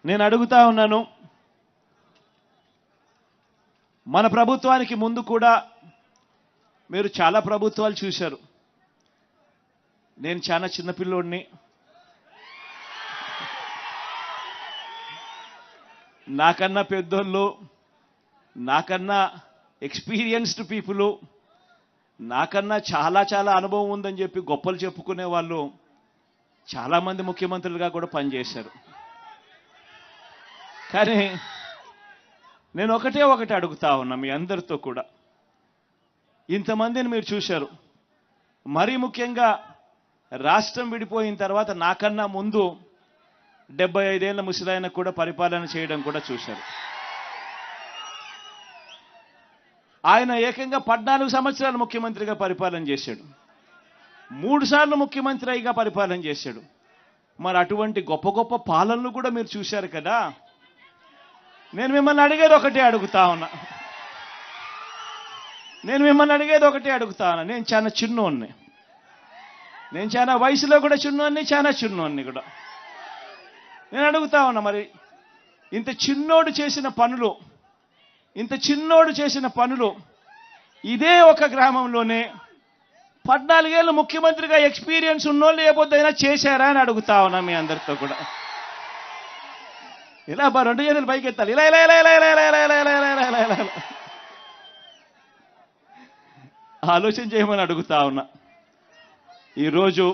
నేను అడుగుతా ఉన్నాను, మన ప్రభుత్వానికి ముందు కూడా మీరు చాలా ప్రభుత్వాలు చూశారు. నేను చాలా చిన్నపిల్లోడిని. నాకన్నా పెద్దోళ్ళు, నాకన్నా ఎక్స్పీరియన్స్డ్ పీపుల్, నాకన్నా చాలా అనుభవం ఉందని చెప్పి గొప్పలు చెప్పుకునే వాళ్ళు చాలామంది ముఖ్యమంత్రులుగా కూడా పనిచేశారు. కానీ నేను ఒకటి అడుగుతా ఉన్నా మీ అందరితో కూడా, ఇంతమందిని మీరు చూశారు. మరీ ముఖ్యంగా రాష్ట్రం విడిపోయిన తర్వాత నాకన్నా ముందు 75 ఏళ్ల ముసలాయన కూడా పరిపాలన చేయడం కూడా చూశారు. ఆయన ఏకంగా 14 సంవత్సరాలు ముఖ్యమంత్రిగా పరిపాలన చేశాడు. 3 సార్లు ముఖ్యమంత్రి అయిగా పరిపాలన చేశాడు. మరి అటువంటి గొప్ప పాలనలు కూడా మీరు చూశారు కదా. నేను మిమ్మల్ని అడిగేది ఒకటే అడుగుతా ఉన్నా. నేను చాలా చిన్నోన్ని, నేను చాలా వయసులో కూడా చాలా చిన్నోన్ని కూడా. నేను అడుగుతా ఉన్నా, మరి ఇంత చిన్నోడు చేసిన పనులు ఇదే ఒక గ్రామంలోనే 14 ఏళ్ళు ముఖ్యమంత్రిగా ఎక్స్పీరియన్స్ ఉన్నోళ్ళు ఏ పొద్దైనా చేశారా అని అడుగుతా ఉన్నా మీ అందరితో కూడా. ఇలా 2 చేతులు పైకి ఎత్తాలి, ఇలా ఇలా ఇలా ఇలా ఇలా ఇలా ఇలా ఇలా ఇలా ఇలా ఇలా ఇలా ఆలోచన చేయమని అడుగుతా ఉన్నా. ఈరోజు